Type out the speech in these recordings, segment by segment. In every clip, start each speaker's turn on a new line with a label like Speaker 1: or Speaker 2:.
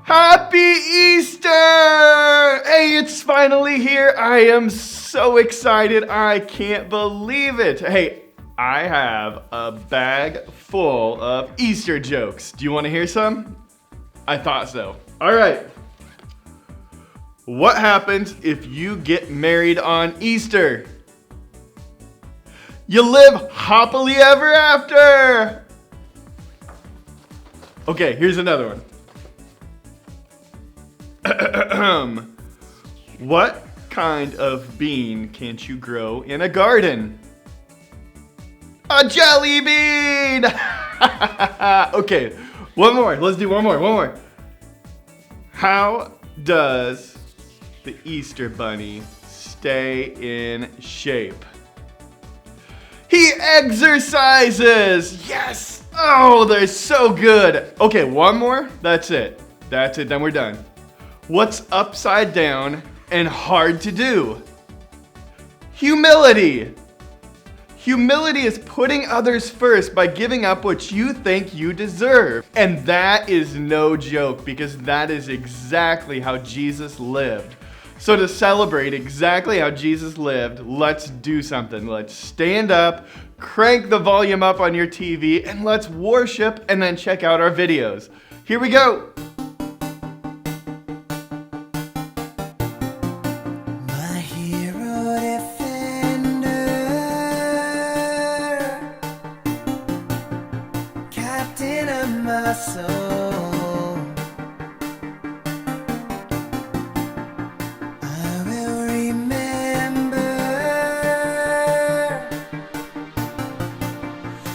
Speaker 1: Happy Easter! Hey, it's finally here. I am so excited. I can't believe it. Hey, I have a bag full of Easter jokes. Do you want to hear some? I thought so. All right. What happens if you get married on Easter? You live happily ever after. Okay, here's another one. What kind of bean can't you grow in a garden? A jelly bean! Okay, one more. Let's do one more. How does the Easter Bunny stay in shape? He exercises! Yes! Oh, they're so good. Okay, one more. That's it. Then we're done. What's upside down and hard to do? Humility. Humility is putting others first by giving up what you think you deserve. And that is no joke, because that is exactly how Jesus lived. So to celebrate exactly how Jesus lived, let's do something. Let's stand up, crank the volume up on your TV, and let's worship and then check out our videos. Here we go.
Speaker 2: My soul, I will remember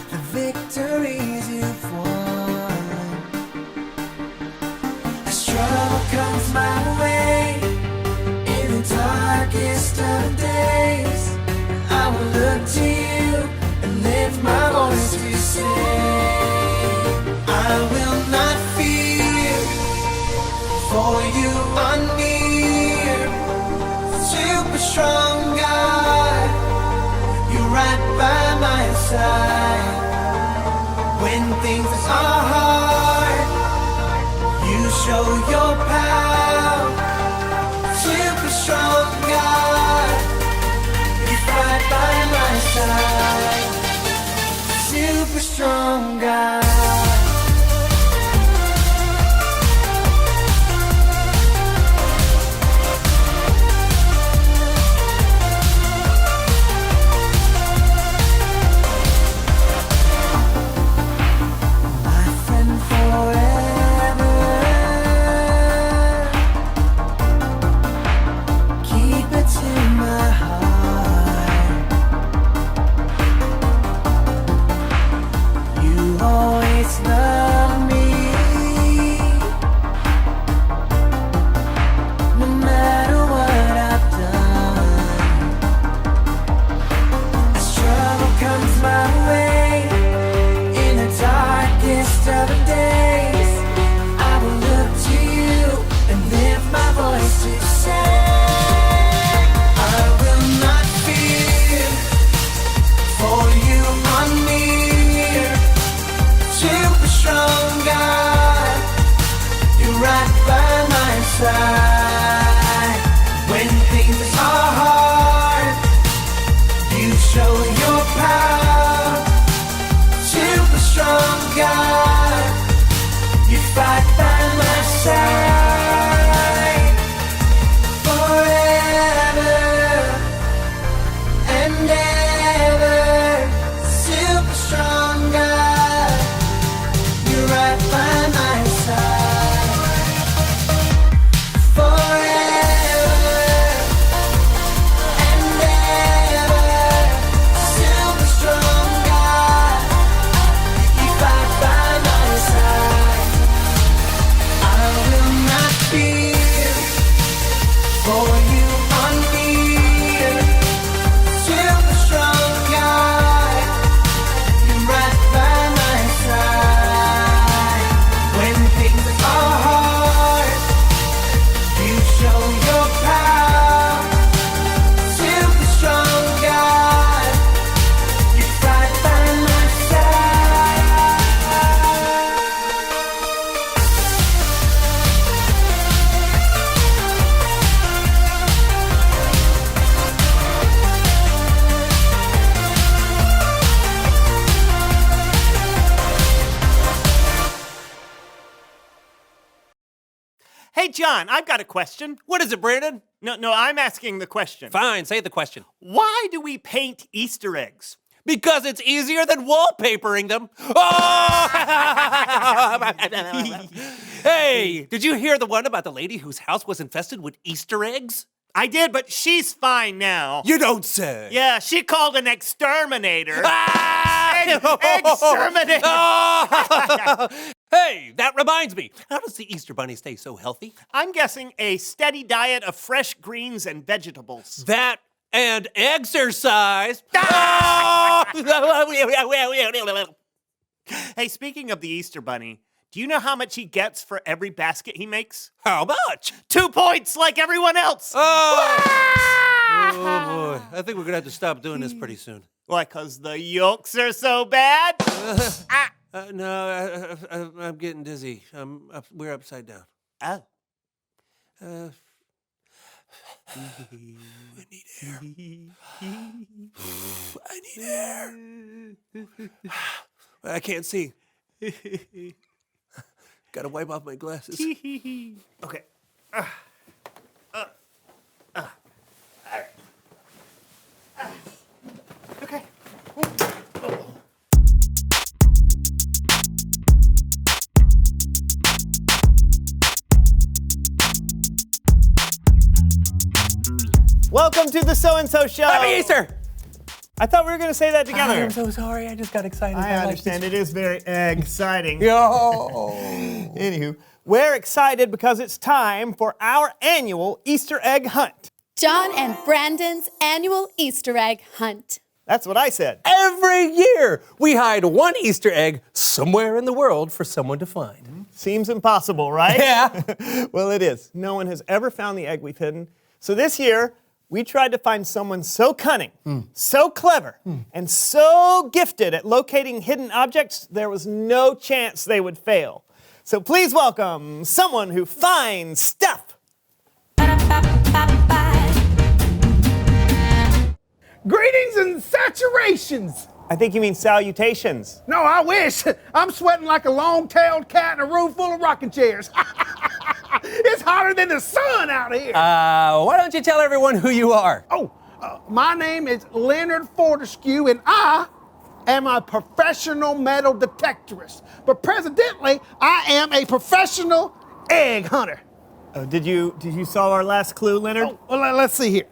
Speaker 2: the victories you've won. As trouble comes my way in the darkest of days, I will look to you and lift my voice to say, I will not fear, for you are near. Super strong God, you're right by my side. When things are hard, you show your power. Super strong God, you're right by my side. Super strong God. When things are hard, you show your power. Super strong God, you fight by my side forever and ever. Super strong God, you're right by my side. I will
Speaker 3: Hey, John, I've got a question.
Speaker 4: What is it, Brandon?
Speaker 3: No, I'm asking the question.
Speaker 4: Fine, say the question.
Speaker 3: Why do we paint Easter eggs?
Speaker 4: Because it's easier than wallpapering them. Oh! Hey, did you hear the one about the lady whose house was infested with Easter eggs?
Speaker 3: I did, but she's fine now.
Speaker 4: You don't say.
Speaker 3: Yeah, she called an exterminator.
Speaker 4: Ah!
Speaker 3: Exterminator.
Speaker 4: Oh! Hey, that reminds me. How does the Easter Bunny stay so healthy?
Speaker 3: I'm guessing a steady diet of fresh greens and vegetables.
Speaker 4: That and exercise. Ah!
Speaker 3: Hey, speaking of the Easter Bunny, do you know how much he gets for every basket he makes?
Speaker 4: How much?
Speaker 3: 2 points like everyone else.
Speaker 4: Oh boy, I think we're gonna have to stop doing this pretty soon.
Speaker 3: Why, 'cause the yolks are so bad?
Speaker 4: No, I'm getting dizzy. We're upside down.
Speaker 3: Oh.
Speaker 4: I need air. I need air. I can't see. Gotta wipe off my glasses.
Speaker 3: Okay. Okay. Welcome to the So-and-So Show.
Speaker 4: Happy Easter!
Speaker 3: I thought we were going to say that together.
Speaker 4: I'm so sorry. I just got excited.
Speaker 3: I understand. It is very exciting.
Speaker 4: Yo.
Speaker 3: Anywho, we're excited because it's time for our annual Easter egg hunt.
Speaker 5: John and Brandon's annual Easter egg hunt.
Speaker 3: That's what I said.
Speaker 4: Every year, we hide one Easter egg somewhere in the world for someone to find.
Speaker 3: Seems impossible, right?
Speaker 4: Yeah.
Speaker 3: Well, it is. No one has ever found the egg we've hidden. So this year, we tried to find someone so cunning, so clever, and so gifted at locating hidden objects, there was no chance they would fail. So please welcome someone who finds stuff.
Speaker 6: Greetings and saturations.
Speaker 3: I think you mean salutations.
Speaker 6: No, I wish. I'm sweating like a long-tailed cat in a room full of rocking chairs. It's hotter than the sun out here.
Speaker 4: Why don't you tell everyone who you are?
Speaker 6: My name is Leonard Fortescue, and I am a professional metal detectorist. But presently, I am a professional egg hunter.
Speaker 3: Did you solve our last clue, Leonard?
Speaker 6: Well, let's see here.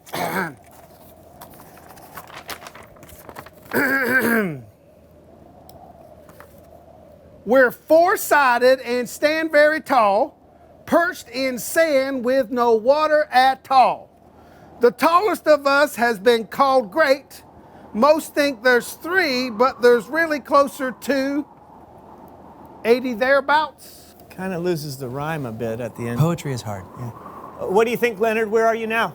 Speaker 6: We're four-sided and stand very tall, perched in sand with no water at all. The tallest of us has been called great. Most think there's 3, but there's really closer to 80 thereabouts.
Speaker 3: Kind of loses the rhyme a bit at the end.
Speaker 4: Poetry is hard.
Speaker 3: What do you think, Leonard? Where are you now?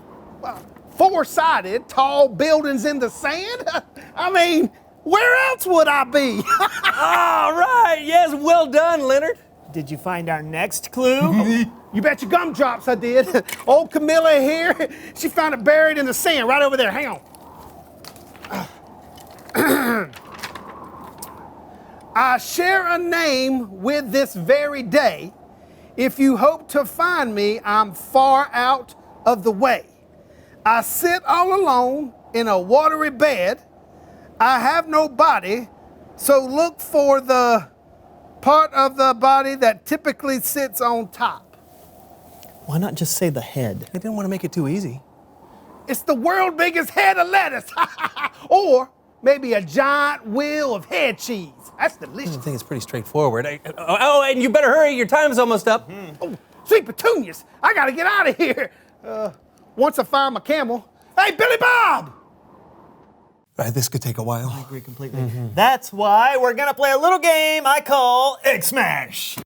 Speaker 6: Four-sided, tall buildings in the sand? I mean, where else would I be?
Speaker 4: All right. Yes, well done, Leonard.
Speaker 3: Did you find our next clue?
Speaker 6: You bet your gumdrops I did. Old Camilla here, she found it buried in the sand right over there. Hang on. I share a name with this very day. If you hope to find me, I'm far out of the way. I sit all alone in a watery bed. I have no body, so look for the part of the body that typically sits on top.
Speaker 3: Why not just say the head?
Speaker 4: I didn't want to make it too easy.
Speaker 6: It's the world's biggest head of lettuce. Or maybe a giant wheel of head cheese. That's delicious.
Speaker 4: I think it's pretty straightforward. And you better hurry. Your time's almost up.
Speaker 6: Oh, sweet petunias. I gotta get out of here. Once I find my camel. Hey, Billy Bob!
Speaker 4: This could take a while.
Speaker 3: I agree completely. That's why we're gonna play a little game I call Egg Smash.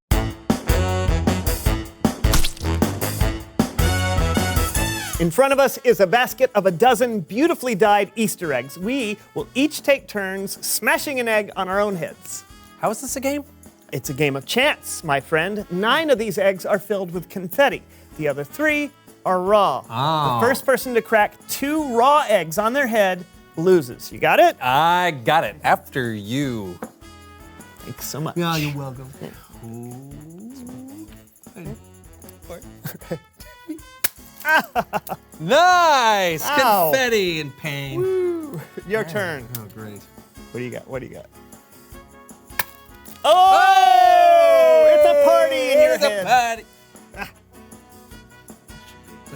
Speaker 3: In front of us is a basket of a dozen beautifully dyed Easter eggs. We will each take turns smashing an egg on our own heads.
Speaker 4: How is this a game?
Speaker 3: It's a game of chance, my friend. 9 of these eggs are filled with confetti. The other 3 are raw. The first person to crack 2 raw eggs on their head loses. You got it?
Speaker 4: I got it. After you.
Speaker 3: Thanks so much.
Speaker 4: Yeah, you're welcome. Nice!
Speaker 3: Ow.
Speaker 4: Confetti and pain.
Speaker 3: Your turn.
Speaker 4: Oh, great.
Speaker 3: What do you got? What do you got? Oh! It's a party in your
Speaker 4: It's a
Speaker 3: head.
Speaker 4: party.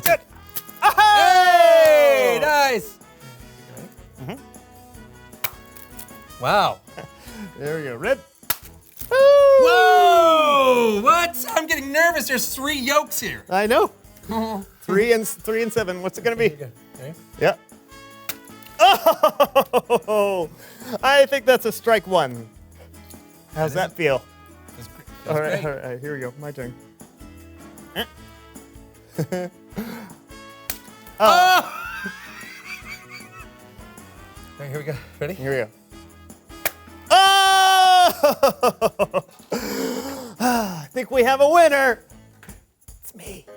Speaker 3: Good.
Speaker 4: Hey, nice. Wow.
Speaker 3: There we go. Red.
Speaker 4: Whoa! What? I'm getting nervous. There's 3 yolks here.
Speaker 3: I know. 3 and 7. What's it gonna be?
Speaker 4: Okay.
Speaker 3: Yeah. Oh! I think that's a strike 1. How's that feel?
Speaker 4: That's great.
Speaker 3: All right,
Speaker 4: Great.
Speaker 3: all right, here we go. My turn.
Speaker 4: All right, here we go. Ready?
Speaker 3: Here we go. Oh! I think we have a winner. It's me.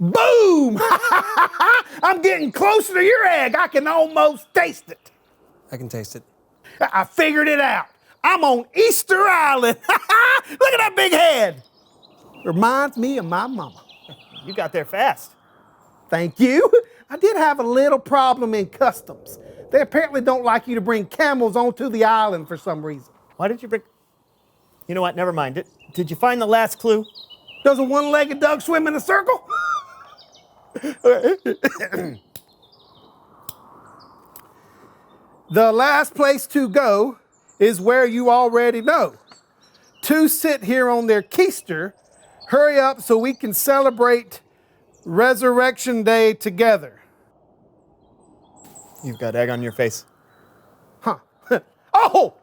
Speaker 6: Boom! I'm getting closer to your egg. I can almost taste it.
Speaker 4: I can taste it.
Speaker 6: I figured it out. I'm on Easter Island. Look at that big head. Reminds me of my mama.
Speaker 3: You got there fast.
Speaker 6: Thank you. I did have a little problem in customs. They apparently don't like you to bring camels onto the island for some reason.
Speaker 3: Why did you bring? You know what? Never mind. Did you find the last clue?
Speaker 6: Does a one-legged duck swim in a circle? The last place to go is where you already know. 2 sit here on their keister. Hurry up so we can celebrate Resurrection Day together.
Speaker 3: You've got egg on your face.
Speaker 6: Huh. Oh,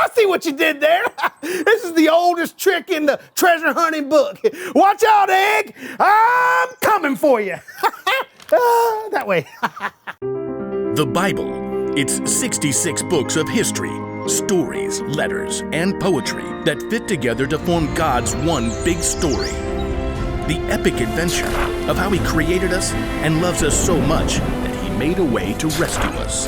Speaker 6: I see what you did there. This is the oldest trick in the treasure hunting book. Watch out, egg. I'm coming for you. That way.
Speaker 7: The Bible. It's 66 books of history, stories, letters, and poetry that fit together to form God's one big story. The epic adventure of how He created us and loves us so much that He made a way to rescue us.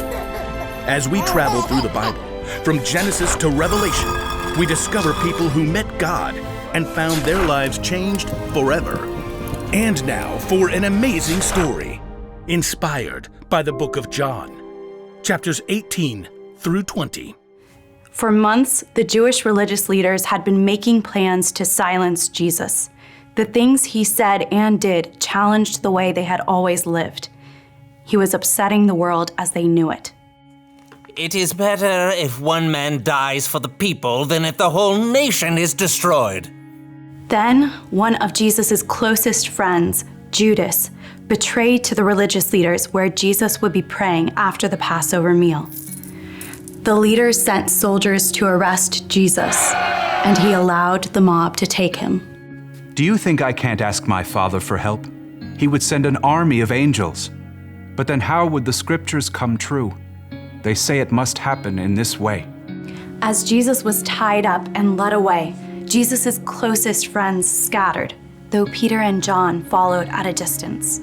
Speaker 7: As we travel through the Bible, from Genesis to Revelation, we discover people who met God and found their lives changed forever. And now for an amazing story, inspired by the book of John, chapters 18 through 20.
Speaker 8: For months, the Jewish religious leaders had been making plans to silence Jesus. The things he said and did challenged the way they had always lived. He was upsetting the world as they knew it.
Speaker 9: It is better if one man dies for the people than if the whole nation is destroyed.
Speaker 8: Then, one of Jesus' closest friends, Judas, betrayed to the religious leaders where Jesus would be praying after the Passover meal. The leaders sent soldiers to arrest Jesus, and he allowed the mob to take him.
Speaker 10: Do you think I can't ask my Father for help? He would send an army of angels. But then how would the scriptures come true? They say it must happen in this way.
Speaker 8: As Jesus was tied up and led away, Jesus' closest friends scattered, though Peter and John followed at a distance.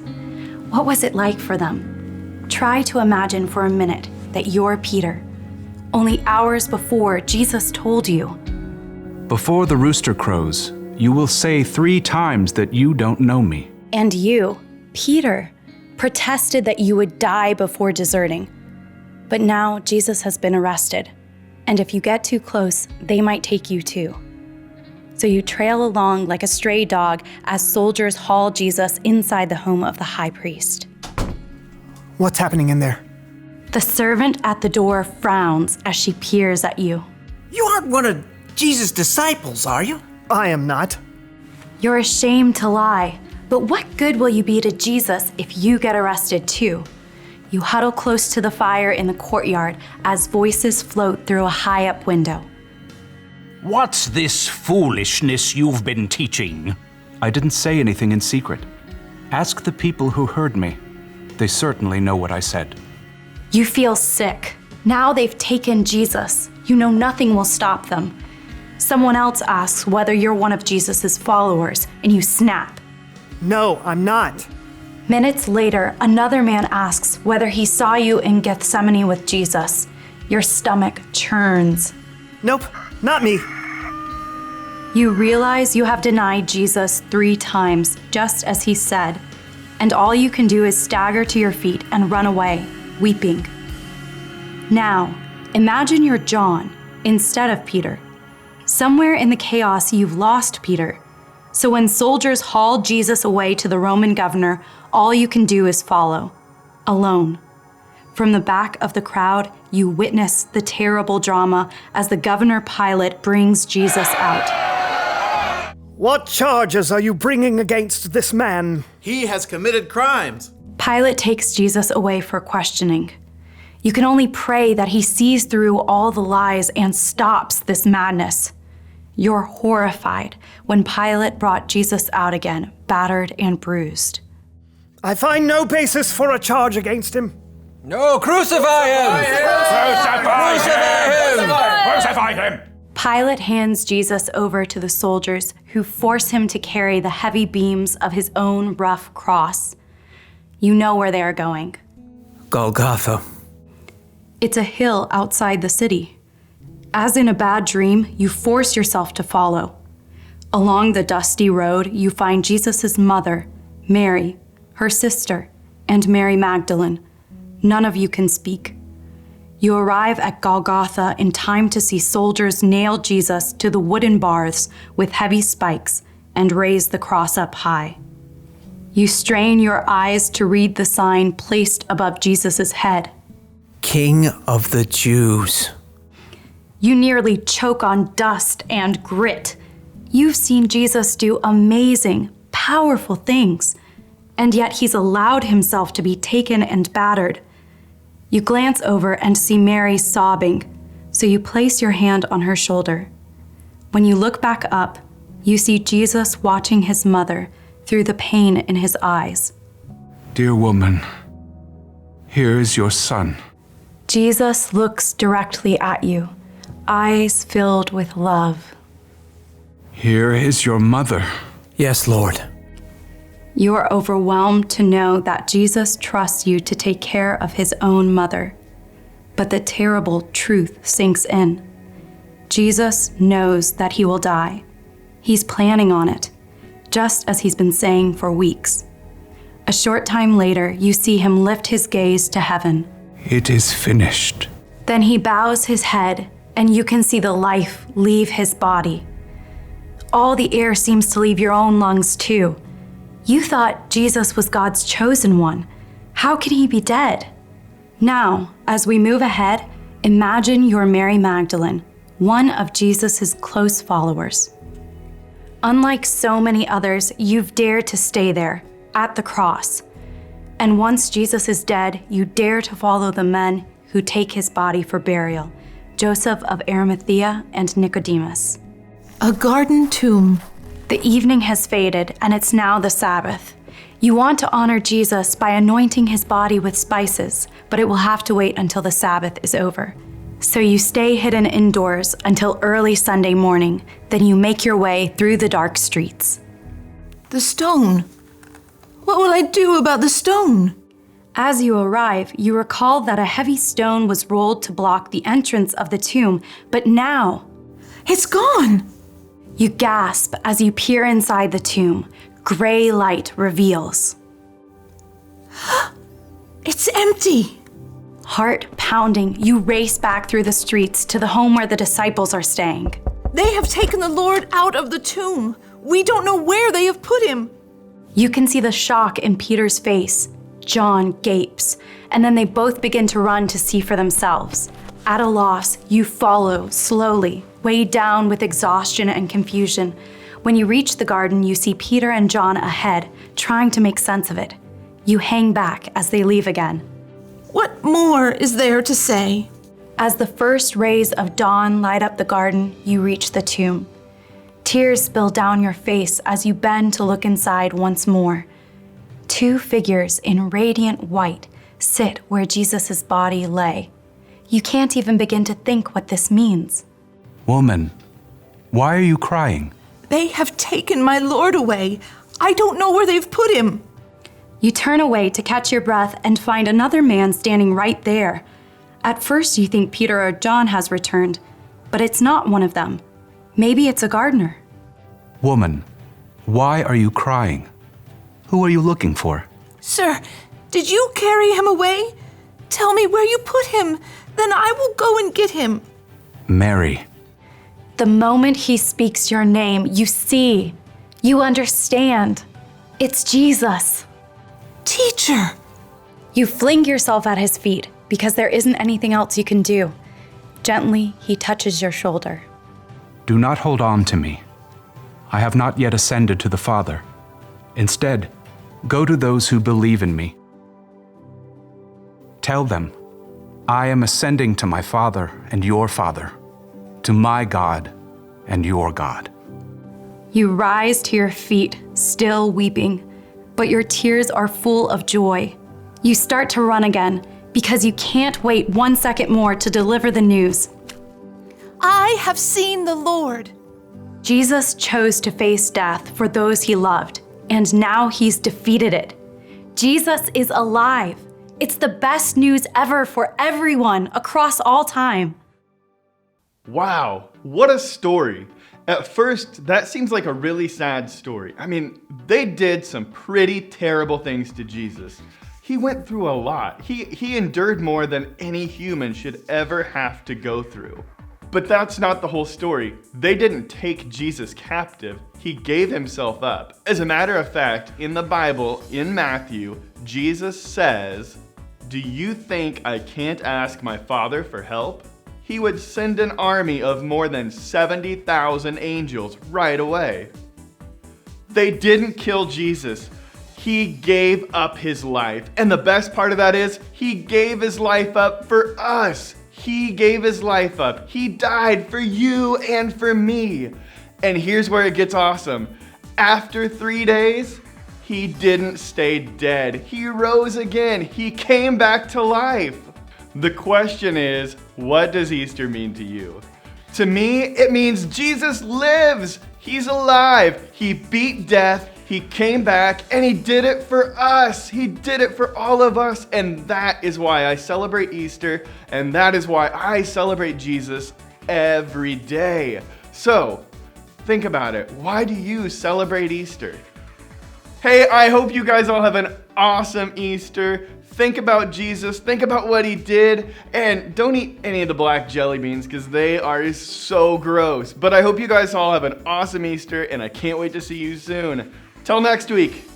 Speaker 8: What was it like for them? Try to imagine for a minute that you're Peter. Only hours before, Jesus told you,
Speaker 10: Before the rooster crows, you will say 3 times that you don't know me.
Speaker 8: and you, Peter, protested that you would die before deserting. But now Jesus has been arrested, and if you get too close, they might take you too. So you trail along like a stray dog as soldiers haul Jesus inside the home of the high priest.
Speaker 3: What's happening in there?
Speaker 8: The servant at the door frowns as she peers at you.
Speaker 9: You aren't one of Jesus' disciples, are you?
Speaker 3: I am not.
Speaker 8: You're ashamed to lie, but what good will you be to Jesus if you get arrested too? You huddle close to the fire in the courtyard as voices float through a high-up window.
Speaker 7: What's this foolishness you've been teaching?
Speaker 10: I didn't say anything in secret. Ask the people who heard me. They certainly know what I said.
Speaker 8: You feel sick. Now they've taken Jesus. You know nothing will stop them. Someone else asks whether you're one of Jesus' followers, and you snap.
Speaker 3: No, I'm not.
Speaker 8: Minutes later, another man asks whether he saw you in Gethsemane with Jesus. Your stomach churns.
Speaker 3: Nope, not me.
Speaker 8: You realize you have denied Jesus 3 times, just as he said, and all you can do is stagger to your feet and run away, weeping. Now, imagine you're John instead of Peter. Somewhere in the chaos, you've lost Peter. So when soldiers haul Jesus away to the Roman governor, all you can do is follow, alone. From the back of the crowd, you witness the terrible drama as the governor Pilate brings Jesus out.
Speaker 3: What charges are you bringing against this man?
Speaker 11: He has committed crimes.
Speaker 8: Pilate takes Jesus away for questioning. You can only pray that he sees through all the lies and stops this madness. You're horrified when Pilate brought Jesus out again, battered and bruised.
Speaker 3: I find no basis for a charge against him.
Speaker 4: No, crucify him!
Speaker 10: Crucify him!
Speaker 8: Pilate hands Jesus over to the soldiers who force him to carry the heavy beams of his own rough cross. You know where they are going.
Speaker 4: Golgotha.
Speaker 8: It's a hill outside the city. As in a bad dream, you force yourself to follow. Along the dusty road, you find Jesus' mother, Mary, her sister, and Mary Magdalene. None of you can speak. You arrive at Golgotha in time to see soldiers nail Jesus to the wooden bars with heavy spikes and raise the cross up high. You strain your eyes to read the sign placed above Jesus' head.
Speaker 11: King of the Jews.
Speaker 8: You nearly choke on dust and grit. You've seen Jesus do amazing, powerful things, and yet he's allowed himself to be taken and battered. You glance over and see Mary sobbing, so you place your hand on her shoulder. When you look back up, you see Jesus watching his mother through the pain in his eyes.
Speaker 10: Dear woman, here is your son.
Speaker 8: Jesus looks directly at you, eyes filled with love.
Speaker 10: Here is your mother.
Speaker 11: Yes, Lord.
Speaker 8: You are overwhelmed to know that Jesus trusts you to take care of his own mother. But the terrible truth sinks in. Jesus knows that he will die. He's planning on it, just as he's been saying for weeks. A short time later, you see him lift his gaze to heaven.
Speaker 10: It is finished.
Speaker 8: Then he bows his head, and you can see the life leave his body. All the air seems to leave your own lungs too. You thought Jesus was God's chosen one. How can he be dead? Now, as we move ahead, imagine you're Mary Magdalene, one of Jesus' close followers. Unlike so many others, you've dared to stay there, at the cross. And once Jesus is dead, you dare to follow the men who take his body for burial, Joseph of Arimathea and Nicodemus.
Speaker 12: A garden tomb.
Speaker 8: The evening has faded, and it's now the Sabbath. You want to honor Jesus by anointing his body with spices, but it will have to wait until the Sabbath is over. So you stay hidden indoors until early Sunday morning, then you make your way through the dark streets.
Speaker 12: The stone. What will I do about the stone?
Speaker 8: As you arrive, you recall that a heavy stone was rolled to block the entrance of the tomb, but now...
Speaker 12: It's gone!
Speaker 8: You gasp as you peer inside the tomb. Gray light reveals.
Speaker 12: It's empty!
Speaker 8: Heart pounding, you race back through the streets to the home where the disciples are staying.
Speaker 12: They have taken the Lord out of the tomb. We don't know where they have put him.
Speaker 8: You can see the shock in Peter's face. John gapes, and then they both begin to run to see for themselves. At a loss, you follow slowly, weighed down with exhaustion and confusion. When you reach the garden, you see Peter and John ahead, trying to make sense of it. You hang back as they leave again.
Speaker 12: What more is there to say?
Speaker 8: As the first rays of dawn light up the garden, you reach the tomb. Tears spill down your face as you bend to look inside once more. 2 figures in radiant white sit where Jesus' body lay. You can't even begin to think what this means.
Speaker 10: Woman, why are you crying?
Speaker 12: They have taken my Lord away. I don't know where they've put him.
Speaker 8: You turn away to catch your breath and find another man standing right there. At first, you think Peter or John has returned, but it's not one of them. Maybe it's a gardener.
Speaker 10: Woman, why are you crying? Who are you looking for?
Speaker 12: Sir, did you carry him away? Tell me where you put him, then I will go and get him.
Speaker 10: Mary.
Speaker 8: The moment he speaks your name, you see, you understand. It's Jesus.
Speaker 12: Teacher.
Speaker 8: You fling yourself at his feet because there isn't anything else you can do. Gently, he touches your shoulder.
Speaker 10: Do not hold on to me. I have not yet ascended to the Father. Instead, go to those who believe in me. Tell them, I am ascending to my Father and your Father, to my God and your God.
Speaker 8: You rise to your feet, still weeping, but your tears are full of joy. You start to run again because you can't wait 1 second more to deliver the news.
Speaker 12: I have seen the Lord.
Speaker 8: Jesus chose to face death for those he loved, and now he's defeated it. Jesus is alive. It's the best news ever for everyone across all time.
Speaker 1: Wow, what a story. At first, that seems like a really sad story. I mean, they did some pretty terrible things to Jesus. He went through a lot. He endured more than any human should ever have to go through. But that's not the whole story. They didn't take Jesus captive. He gave himself up. As a matter of fact, in the Bible, in Matthew, Jesus says, "Do you think I can't ask my Father for help?" He would send an army of more than 70,000 angels right away. They didn't kill Jesus. He gave up his life. And the best part of that is, he gave his life up for us. He gave his life up. He died for you and for me. And here's where it gets awesome. After 3 days, he didn't stay dead. He rose again. He came back to life. The question is, what does Easter mean to you? To me, it means Jesus lives. He's alive. He beat death. He came back and he did it for us. He did it for all of us. And that is why I celebrate Easter. And that is why I celebrate Jesus every day. So think about it. Why do you celebrate Easter? Hey, I hope you guys all have an awesome Easter. Think about Jesus, think about what he did, and don't eat any of the black jelly beans because they are so gross. But I hope you guys all have an awesome Easter, and I can't wait to see you soon. Till next week.